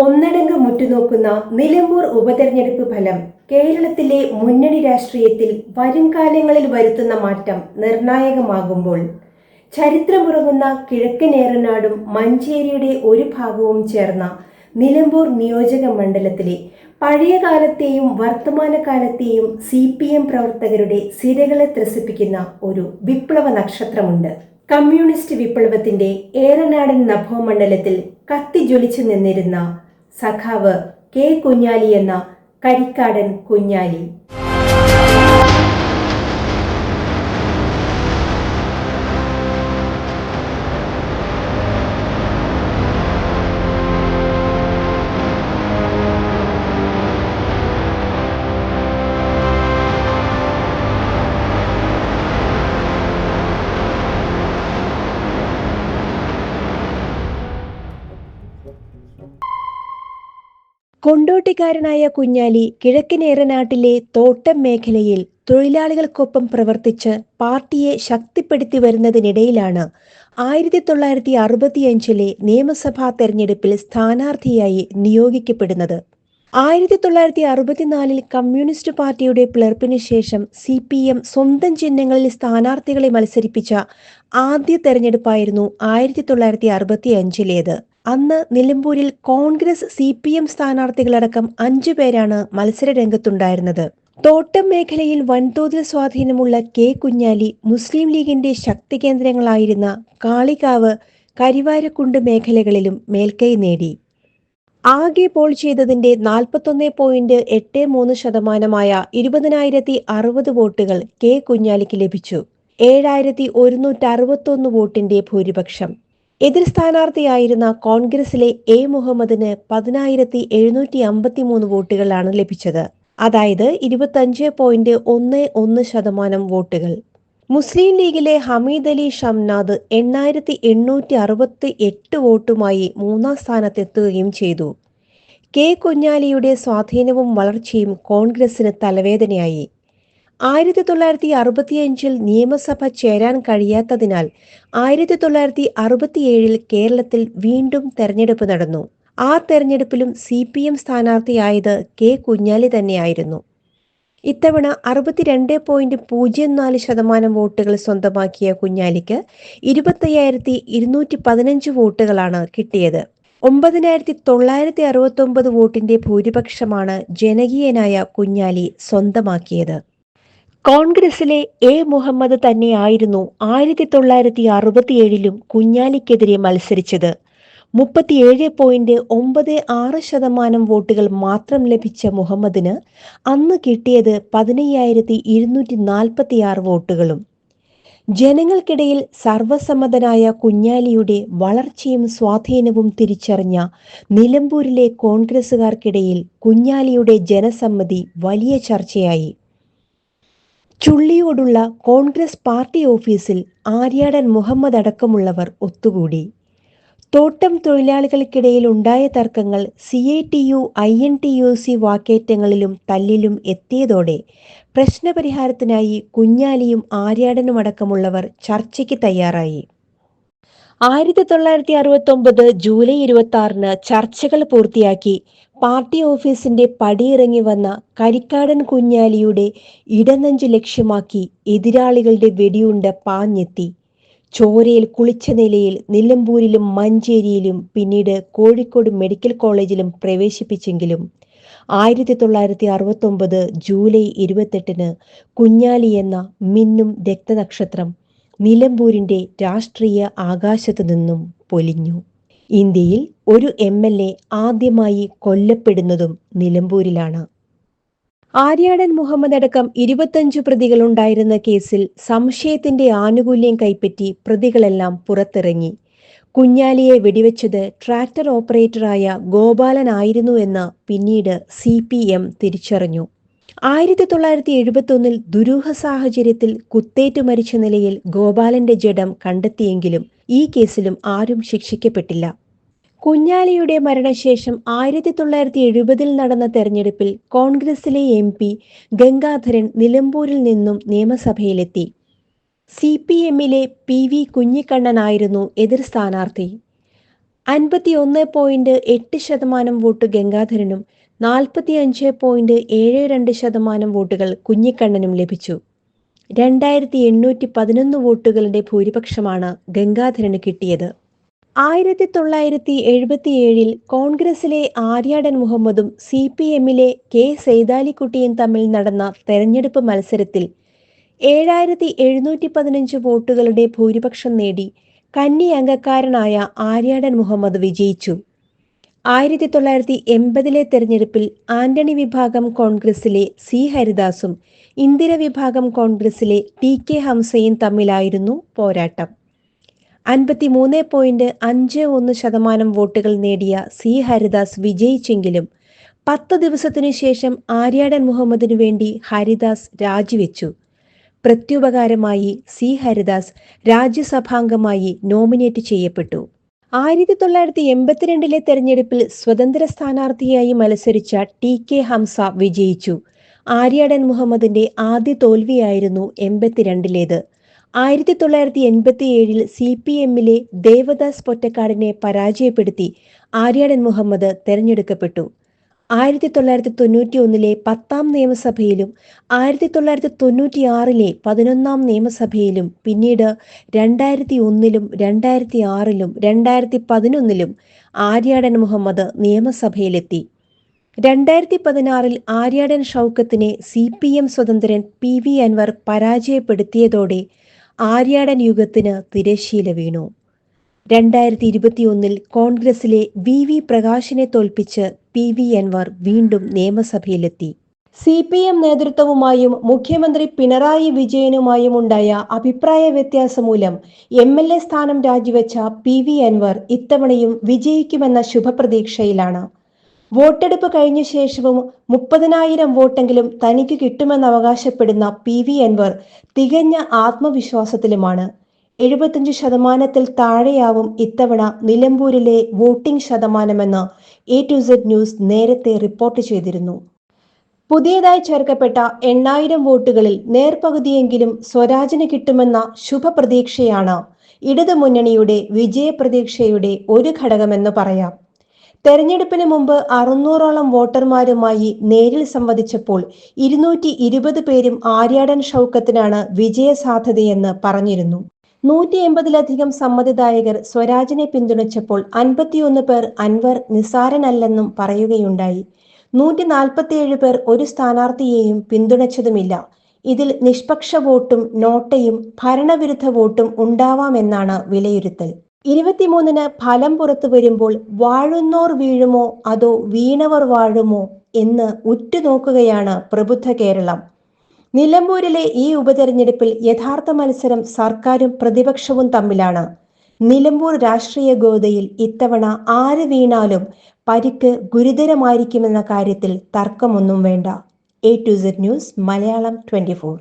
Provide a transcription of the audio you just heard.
ഒന്നടങ്കം മുറ്റുനോക്കുന്ന നിലമ്പൂർ ഉപതെരഞ്ഞെടുപ്പ് ഫലം കേരളത്തിലെ മുന്നണി രാഷ്ട്രീയത്തിൽ വരും കാലങ്ങളിൽ വരുത്തുന്ന മാറ്റം നിർണായകമാകുമ്പോൾ ചരിത്രമുറങ്ങുന്ന കിഴക്കൻ ഏറനാടും മഞ്ചേരിയുടെ ഒരു ഭാഗവും ചേർന്ന നിലമ്പൂർ നിയോജക മണ്ഡലത്തിലെ പഴയകാലത്തെയും വർത്തമാനകാലത്തെയും CPM പ്രവർത്തകരുടെ സിരകളെ ത്രസിപ്പിക്കുന്ന ഒരു വിപ്ലവ നക്ഷത്രമുണ്ട്. കമ്മ്യൂണിസ്റ്റ് വിപ്ലവത്തിന്റെ ഏറനാടൻ നഭോമണ്ഡലത്തിൽ കത്തിജ്വലിച്ചു നിന്നിരുന്ന സഖാവ് കെ കുഞ്ഞാലി എന്ന കരിക്കാടൻ കുഞ്ഞാലി. കൊണ്ടോട്ടിക്കാരനായ കുഞ്ഞാലി കിഴക്കൻ ഏറനാട്ടിലെ തോട്ടം മേഖലയിൽ തൊഴിലാളികൾക്കൊപ്പം പ്രവർത്തിച്ച് പാർട്ടിയെ ശക്തിപ്പെടുത്തി വരുന്നതിനിടയിലാണ് 1965 നിയമസഭാ തെരഞ്ഞെടുപ്പിൽ സ്ഥാനാർത്ഥിയായി നിയോഗിക്കപ്പെടുന്നത്. 1964 കമ്മ്യൂണിസ്റ്റ് പാർട്ടിയുടെ പിളർപ്പിന് ശേഷം CPM സ്വന്തം ചിഹ്നങ്ങളിൽ സ്ഥാനാർത്ഥികളെ മത്സരിപ്പിച്ച ആദ്യ തെരഞ്ഞെടുപ്പായിരുന്നു 1965. അന്ന് നിലമ്പൂരിൽ കോൺഗ്രസ് CPM സ്ഥാനാർത്ഥികളടക്കം 5 പേരാണ് മത്സരരംഗത്തുണ്ടായിരുന്നത്. തോട്ടം മേഖലയിൽ വൻതോതിൽ സ്വാധീനമുള്ള കെ കുഞ്ഞാലി മുസ്ലിം ലീഗിന്റെ ശക്തി കേന്ദ്രങ്ങളായിരുന്ന കാളികാവ്, കരിവാരക്കുണ്ട് മേഖലകളിലും മേൽക്കൈ നേടി. ആകെ പോൾ ചെയ്തതിന്റെ 41.83% 20,060 വോട്ടുകൾ കെ കുഞ്ഞാലിക്ക് ലഭിച്ചു. 7,161 വോട്ടിന്റെ ഭൂരിപക്ഷം. എതിർ സ്ഥാനാർത്ഥിയായിരുന്ന കോൺഗ്രസിലെ A മുഹമ്മദിന് 10,753 വോട്ടുകളാണ് ലഭിച്ചത്. അതായത് 25.11% വോട്ടുകൾ. മുസ്ലിം ലീഗിലെ ഹമീദ് അലി ഷംനാദ് 8,868 വോട്ടുമായി 3-ാം സ്ഥാനത്തെത്തുകയും ചെയ്തു. കെ കുഞ്ഞാലിയുടെ സ്വാധീനവും വളർച്ചയും കോൺഗ്രസിന് തലവേദനയായി. 1965 നിയമസഭ ചേരാൻ കഴിയാത്തതിനാൽ 1967 കേരളത്തിൽ വീണ്ടും തെരഞ്ഞെടുപ്പ് നടന്നു. ആ തെരഞ്ഞെടുപ്പിലും CPM സ്ഥാനാർത്ഥിയായത് കെ കുഞ്ഞാലി തന്നെയായിരുന്നു. ഇത്തവണ 62.04% വോട്ടുകൾ സ്വന്തമാക്കിയ കുഞ്ഞാലിക്ക് 25,215 വോട്ടുകളാണ് കിട്ടിയത്. 9,969 വോട്ടിന്റെ ഭൂരിപക്ഷമാണ് ജനകീയനായ കുഞ്ഞാലി സ്വന്തമാക്കിയത്. കോൺഗ്രസിലെ A മുഹമ്മദ് തന്നെയായിരുന്നു 1967 കുഞ്ഞാലിക്കെതിരെ മത്സരിച്ചത്. 37.96% വോട്ടുകൾ മാത്രം ലഭിച്ച മുഹമ്മദിന് അന്ന് കിട്ടിയത് 15,246 വോട്ടുകളും. ജനങ്ങൾക്കിടയിൽ സർവസമ്മതനായ കുഞ്ഞാലിയുടെ വളർച്ചയും സ്വാധീനവും തിരിച്ചറിഞ്ഞ നിലമ്പൂരിലെ കോൺഗ്രസുകാർക്കിടയിൽ കുഞ്ഞാലിയുടെ ജനസമ്മതി വലിയ ചർച്ചയായി. ചുള്ളിയോടുള്ള കോൺഗ്രസ് പാർട്ടി ഓഫീസിൽ ആര്യാടൻ മുഹമ്മദ് അടക്കമുള്ളവർ ഒത്തുകൂടി. തോട്ടം തൊഴിലാളികൾക്കിടയിൽ ഉണ്ടായ തർക്കങ്ങൾ CITU INTUC വാക്കേറ്റങ്ങളിലും തല്ലിലും എത്തിയതോടെ പ്രശ്നപരിഹാരത്തിനായി കുഞ്ഞാലിയും ആര്യാടനും അടക്കമുള്ളവർ ചർച്ചയ്ക്ക് തയ്യാറായി. 1969 ജൂലൈ 26 ചർച്ചകൾ പൂർത്തിയാക്കി പാർട്ടി ഓഫീസിന്റെ പടിയിറങ്ങി വന്ന കരിക്കാടൻ കുഞ്ഞാലിയുടെ ഇടനെഞ്ച് ലക്ഷ്യമാക്കി എതിരാളികളുടെ വെടിയുണ്ട പാഞ്ഞെത്തി. ചോരയിൽ കുളിച്ച നിലയിൽ നിലമ്പൂരിലും മഞ്ചേരിയിലും പിന്നീട് കോഴിക്കോട് മെഡിക്കൽ കോളേജിലും പ്രവേശിപ്പിച്ചെങ്കിലും 1969 ജൂലൈ 28 കുഞ്ഞാലി എന്ന മിന്നും രക്തനക്ഷത്രം നിലമ്പൂരിന്റെ രാഷ്ട്രീയ ആകാശത്തു നിന്നും പൊലിഞ്ഞു. ഇന്ത്യയിൽ ഒരു MLA ആദ്യമായി കൊല്ലപ്പെടുന്നതും നിലമ്പൂരിലാണ്. ആര്യാടൻ മുഹമ്മദ് അടക്കം 25 പ്രതികളുണ്ടായിരുന്ന കേസിൽ സംശയത്തിന്റെ ആനുകൂല്യം കൈപ്പറ്റി പ്രതികളെല്ലാം പുറത്തിറങ്ങി. കുഞ്ഞാലിയെ വെടിവെച്ചത് ട്രാക്ടർ ഓപ്പറേറ്ററായ ഗോപാലനായിരുന്നു എന്ന് പിന്നീട് CPM തിരിച്ചറിഞ്ഞു. 1971 ദുരൂഹ സാഹചര്യത്തിൽ കുത്തേറ്റു മരിച്ച നിലയിൽ ഗോപാലന്റെ ജഡം കണ്ടെത്തിയെങ്കിലും ഈ കേസിലും ആരും ശിക്ഷിക്കപ്പെട്ടില്ല. കുഞ്ഞാലിയുടെ മരണശേഷം 1970 നടന്ന തെരഞ്ഞെടുപ്പിൽ കോൺഗ്രസിലെ MP ഗംഗാധരൻ നിലമ്പൂരിൽ നിന്നും നിയമസഭയിലെത്തി. CPM-ലെ PV കുഞ്ഞിക്കണ്ണനായിരുന്നു എതിർ സ്ഥാനാർത്ഥി. 51.8% വോട്ട് ഗംഗാധരനും 45.72% വോട്ടുകൾ കുഞ്ഞിക്കണ്ണനും ലഭിച്ചു. 2811 വോട്ടുകളുടെ ഭൂരിപക്ഷമാണ് ഗംഗാധരന് കിട്ടിയത്. 1977 കോൺഗ്രസിലെ ആര്യാടൻ മുഹമ്മദും CPMലെ കെ സൈതാലിക്കുട്ടിയും തമ്മിൽ നടന്ന തെരഞ്ഞെടുപ്പ് മത്സരത്തിൽ 7715 വോട്ടുകളുടെ ഭൂരിപക്ഷം നേടി കന്നി അംഗക്കാരനായ ആര്യാടൻ മുഹമ്മദ് വിജയിച്ചു. 1980 തെരഞ്ഞെടുപ്പിൽ ആന്റണി വിഭാഗം കോൺഗ്രസിലെ C ഹരിദാസും ഇന്ദിര വിഭാഗം കോൺഗ്രസിലെ TK ഹംസയും തമ്മിലായിരുന്നു പോരാട്ടം. 53.51% വോട്ടുകൾ നേടിയ C ഹരിദാസ് വിജയിച്ചെങ്കിലും 10 ദിവസത്തിനു ശേഷം ആര്യാടൻ മുഹമ്മദിനു വേണ്ടി ഹരിദാസ് രാജിവെച്ചു. പ്രത്യുപകാരമായി C ഹരിദാസ് രാജ്യസഭാംഗമായി നോമിനേറ്റ് ചെയ്യപ്പെട്ടു. 1982 തെരഞ്ഞെടുപ്പിൽ സ്വതന്ത്ര സ്ഥാനാർത്ഥിയായി മത്സരിച്ച TK ഹംസ വിജയിച്ചു. ആര്യാടൻ മുഹമ്മദിന്റെ ആദ്യ തോൽവിയായിരുന്നു 82. 1987 CPMലെ ദേവദാസ് പൊറ്റക്കാടിനെ പരാജയപ്പെടുത്തി ആര്യാടൻ മുഹമ്മദ് തെരഞ്ഞെടുക്കപ്പെട്ടു. 1991 10ാം നിയമസഭയിലും 1996 11ാം നിയമസഭയിലും പിന്നീട് 2001 2006 2011 ആര്യാടൻ മുഹമ്മദ് നിയമസഭയിലെത്തി. 2016 ആര്യാടൻ ഷൗക്കത്തിനെ CPM സ്വതന്ത്രൻ PV അൻവർ പരാജയപ്പെടുത്തിയതോടെ ആര്യാടൻ യുഗത്തിന് തിരശ്ശീല വീണു. 2021 കോൺഗ്രസിലെ VV പ്രകാശിനെ തോൽപ്പിച്ച് PV അൻവർ വീണ്ടും നിയമസഭയിലെത്തി. CPM നേതൃത്വവുമായും മുഖ്യമന്ത്രി പിണറായി വിജയനുമായും ഉണ്ടായ അഭിപ്രായ വ്യത്യാസം മൂലം MLA സ്ഥാനം രാജിവെച്ച PV അൻവർ ഇത്തവണയും വിജയിക്കുമെന്ന ശുഭപ്രതീക്ഷയിലാണ്. വോട്ടെടുപ്പ് കഴിഞ്ഞ ശേഷവും 30,000 വോട്ടെങ്കിലും തനിക്ക് കിട്ടുമെന്ന് അവകാശപ്പെടുന്ന PV അൻവർ തികഞ്ഞ ആത്മവിശ്വാസത്തിലുമാണ്. 75% താഴെയാവും ഇത്തവണ നിലമ്പൂരിലെ വോട്ടിംഗ് ശതമാനമെന്ന് A to Z ന്യൂസ് നേരത്തെ റിപ്പോർട്ട് ചെയ്തിരുന്നു. പുതിയതായി ചേർക്കപ്പെട്ട 8000 വോട്ടുകളിൽ നേർപകുതിയെങ്കിലും സ്വരാജിന് കിട്ടുമെന്ന ശുഭപ്രതീക്ഷയാണ് ഇടതുമുന്നണിയുടെ വിജയപ്രതീക്ഷയുടെ ഒരു ഘടകമെന്ന് പറയാം. തെരഞ്ഞെടുപ്പിന് മുമ്പ് 600ഓളം വോട്ടർമാരുമായി നേരിൽ സംവദിച്ചപ്പോൾ 220 പേരും ആര്യാടൻ ഷൗക്കത്തിനാണ് വിജയസാധ്യതയെന്ന് പറഞ്ഞിരുന്നു. 180ലധികം സമ്മതിദായകർ സ്വരാജിനെ പിന്തുണച്ചപ്പോൾ 51 പേർ അൻവർ നിസ്സാരനല്ലെന്നും പറയുകയുണ്ടായി. 147 പേർ ഒരു സ്ഥാനാർത്ഥിയെയും പിന്തുണച്ചതുമില്ല. ഇതിൽ നിഷ്പക്ഷ വോട്ടും നോട്ടയും ഭരണവിരുദ്ധ വോട്ടും ഉണ്ടാവാമെന്നാണ് വിലയിരുത്തൽ. 23-ന് ഫലം പുറത്തു വരുമ്പോൾ വാഴുന്നോർ വീഴുമോ അതോ വീണവർ വാഴുമോ എന്ന് ഉറ്റുനോക്കുകയാണ് പ്രബുദ്ധ കേരളം. നിലമ്പൂരിലെ ഈ ഉപതെരഞ്ഞെടുപ്പിൽ യഥാർത്ഥ മത്സരം സർക്കാരും പ്രതിപക്ഷവും തമ്മിലാണ്. നിലമ്പൂർ രാഷ്ട്രീയ ഗോതയിൽ ഇത്തവണ ആര് വീണാലും പരിക്ക് ഗുരുതരമായിരിക്കുമെന്ന കാര്യത്തിൽ തർക്കമൊന്നും വേണ്ട. A to Z news Malayalam 24.